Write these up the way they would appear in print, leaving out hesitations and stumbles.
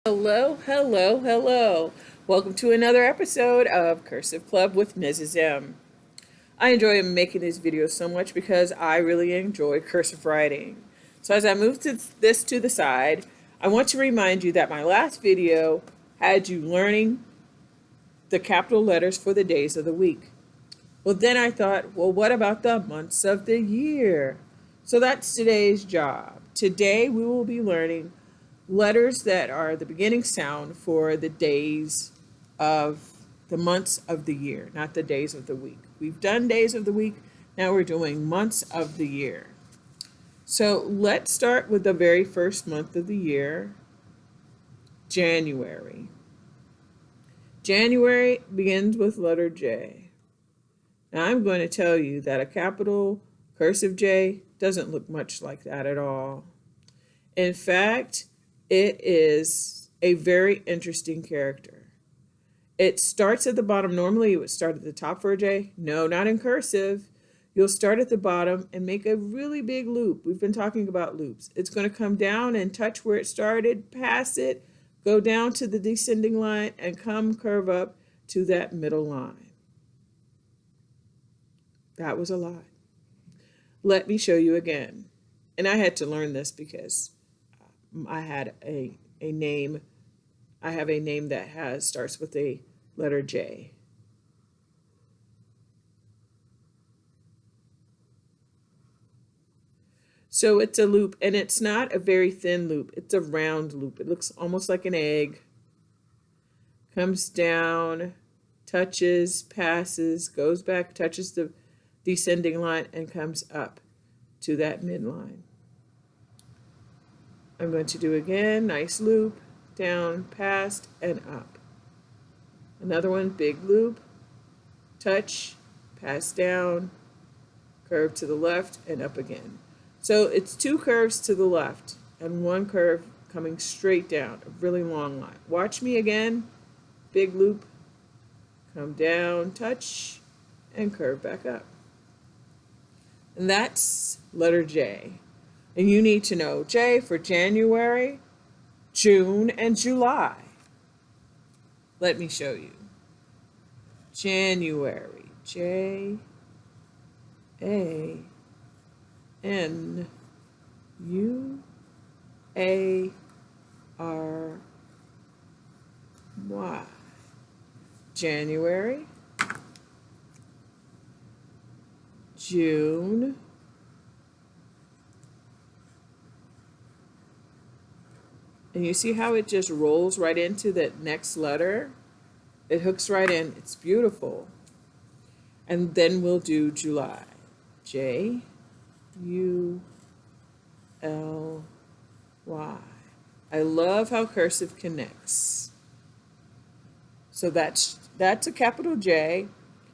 Hello, hello, hello. Welcome to another episode of Cursive Club with Mrs. M. I enjoy making these videos so much because I really enjoy cursive writing. So as I move this to the side, I want to remind you that my last video had you learning the capital letters for the days of the week. Well, then I thought, well, what about the months of the year? So that's today's job. Today we will be learning letters that are the beginning sound for the days of the months of the year, not the days of the week. We've done days of the week, now we're doing months of the year. So let's start with the very first month of the year, January. January begins with letter J. Now I'm going to tell you that a capital cursive J doesn't look much like that at all. In fact, it is a very interesting character. It starts at the bottom. Normally it would start at the top for a J. No, not in cursive. You'll start at the bottom and make a really big loop. We've been talking about loops. It's going to come down and touch where it started, pass it, go down to the descending line, and curve up to that middle line. That was a lot. Let me show you again. And I had to learn this because I had a name. I have a name that starts with a letter J. So it's a loop, and it's not a very thin loop. It's a round loop. It looks almost like an egg. Comes down, touches, passes, goes back, touches the descending line, and comes up to that midline. I'm going to do again, nice loop, down, past, and up. Another one, big loop, touch, pass down, curve to the left, and up again. So it's two curves to the left and one curve coming straight down, a really long line. Watch me again, big loop, come down, touch, and curve back up. And that's letter J. And you need to know J for January, June, and July. Let me show you. January, J, A, N, U, A, R, Y. January, June, and you see how it just rolls right into that next letter? It hooks right in. It's beautiful. And then we'll do July. J, U, L, Y. I love how cursive connects. So that's a capital J.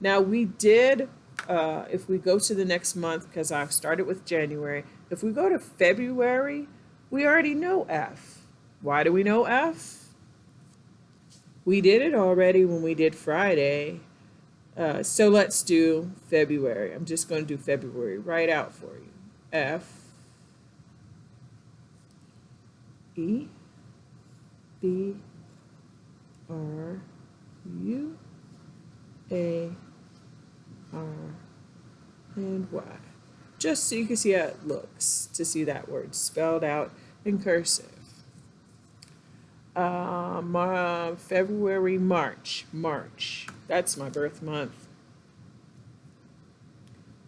Now we did, if we go to the next month, because I've started with January, if we go to February, we already know F. Why do we know F? We did it already when we did Friday. So let's do February. I'm just going to do February right out for you. F, E, B, R, U, A, R, and Y. Just so you can see how it looks to see that word spelled out in cursive. February, March. That's my birth month.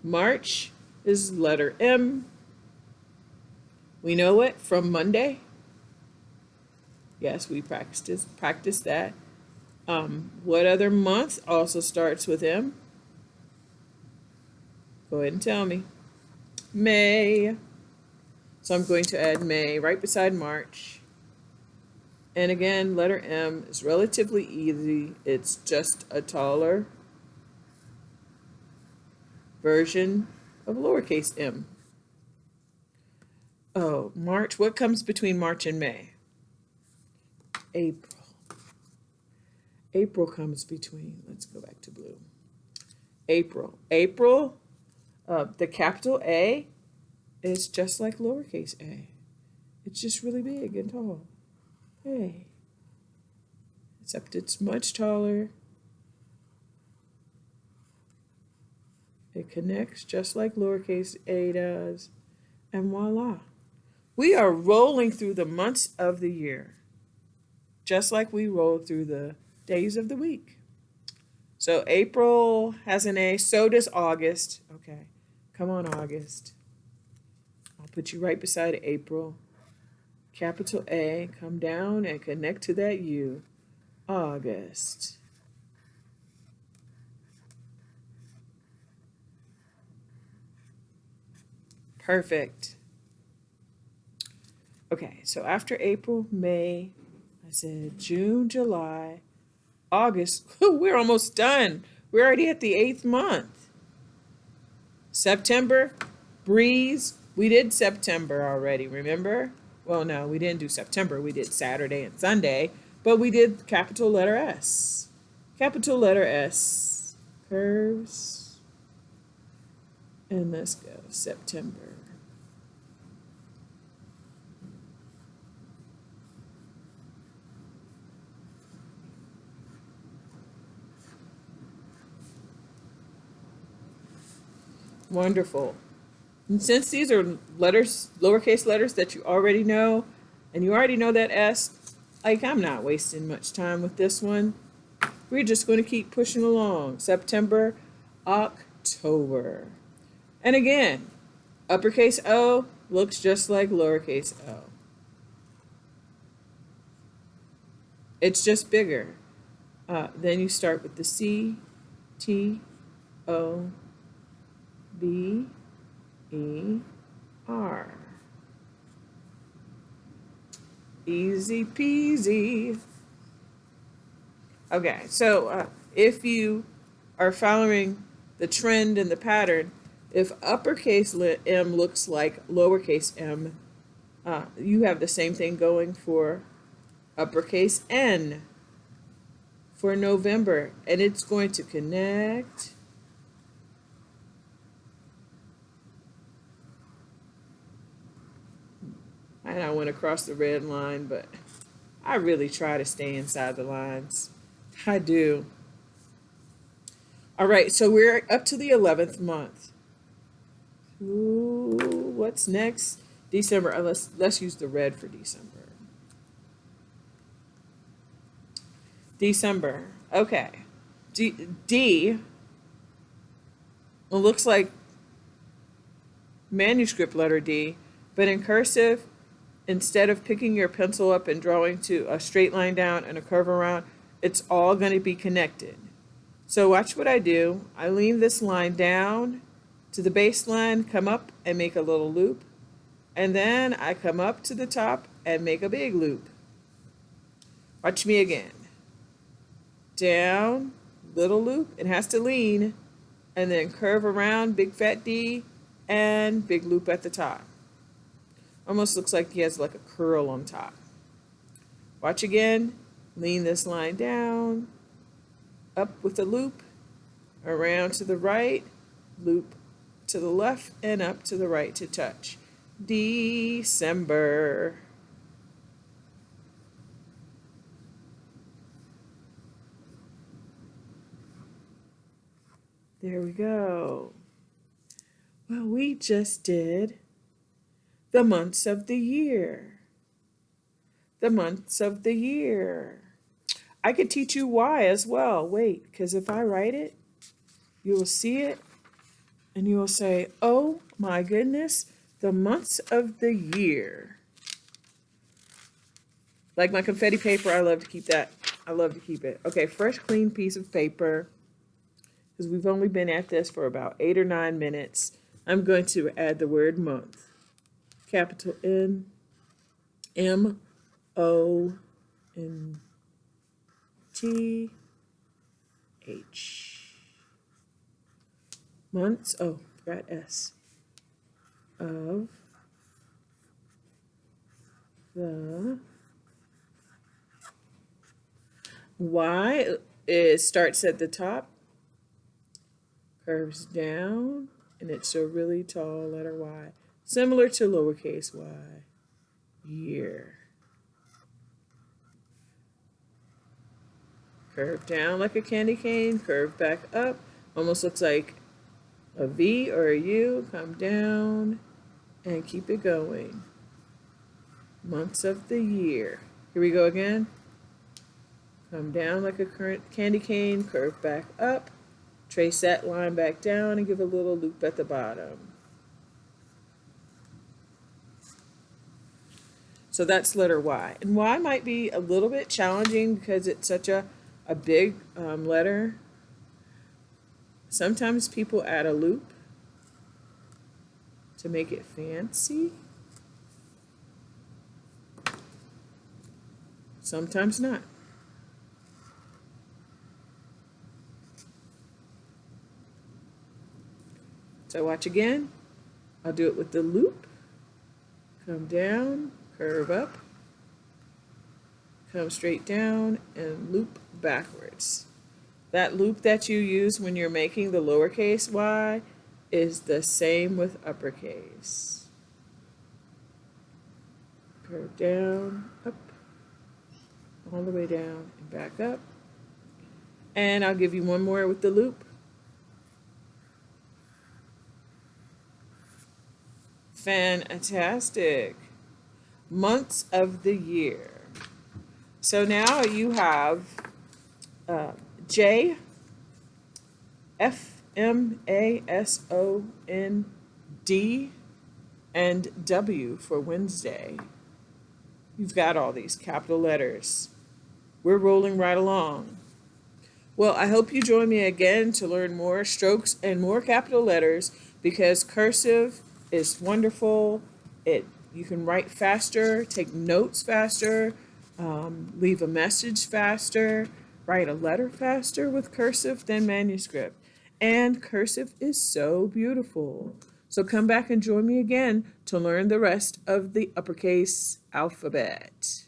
March is letter M. We know it from Monday. Yes, we practiced that. What other month also starts with M? Go ahead and tell me. May. So I'm going to add May right beside March. And again, letter M is relatively easy. It's just a taller version of lowercase m. Oh, March. What comes between March and May? April. April comes between. Let's go back to blue. April. The capital A is just like lowercase a. It's just really big and tall. Hey. except it's much taller. It connects just like lowercase a does. And voila. We are rolling through the months of the year, just like we roll through the days of the week. So April has an A, so does August. Okay, come on, August. I'll put you right beside April. Capital A, come down and connect to that U. August. Perfect. Okay, so after April, May, I said June, July, August. We're almost done. We're already at the 8th month. September, breeze. We did September already, remember? Well, no, we didn't do September. We did Saturday and Sunday, but we did capital letter S. Capital letter S. Curves. And let's go September. Wonderful. And since these are letters, lowercase letters that you already know, and you already know that S, like I'm not wasting much time with this one. We're just going to keep pushing along. September, October. And again, uppercase O looks just like lowercase o. It's just bigger. Then you start with the C, T, O, B, E, R. Easy peasy. Okay, so if you are following the trend and the pattern, if uppercase M looks like lowercase m, you have the same thing going for uppercase N for November, and it's going to connect. And I went across the red line, but I really try to stay inside the lines. I do. All right, so we're up to the 11th month. Ooh, what's next? December. Let's use the red for December. December. Okay. D. It looks like manuscript letter D, but in cursive, instead of picking your pencil up and drawing to a straight line down and a curve around, it's all going to be connected. So watch what I do. I lean this line down to the baseline, come up and make a little loop, and then I come up to the top and make a big loop. Watch me again. Down, little loop, it has to lean, and then curve around, big fat D, and big loop at the top. Almost looks like he has like a curl on top. Watch again, lean this line down, up with a loop, around to the right, loop to the left, and up to the right to touch. December. There we go. Well, we just did the months of the year. The months of the year. I could teach you why as well. Wait, because if I write it, you will see it and you will say, oh my goodness, the months of the year. Like my confetti paper, I love to keep that. I love to keep it. Okay, fresh, clean piece of paper. Because we've only been at this for about 8 or 9 minutes. I'm going to add the word month. Capital N, M, O, N, T, H. Months, oh, forgot S. Of the Y, it starts at the top, curves down, and it's a really tall letter Y, similar to lowercase y, year. curve down like a candy cane, curve back up, almost looks like a V or a U, come down and keep it going. Months of the year. Here we go again. Come down like a current candy cane, curve back up, trace that line back down and give a little loop at the bottom. So that's letter Y. And Y might be a little bit challenging because it's such a big letter. Sometimes people add a loop to make it fancy. Sometimes not. So watch again. I'll do it with the loop. Come down, curve up, come straight down, and loop backwards. That loop that you use when you're making the lowercase y is the same with uppercase. Curve down, up, all the way down, and back up. And I'll give you one more with the loop. Fantastic. Months of the year. So now you have J, F, M, A, S, O, N, D, and W for Wednesday. You've got all these capital letters. We're rolling right along. Well, I hope you join me again to learn more strokes and more capital letters because cursive is wonderful. You can write faster, take notes faster, leave a message faster, write a letter faster with cursive than manuscript. And cursive is so beautiful. So come back and join me again to learn the rest of the uppercase alphabet.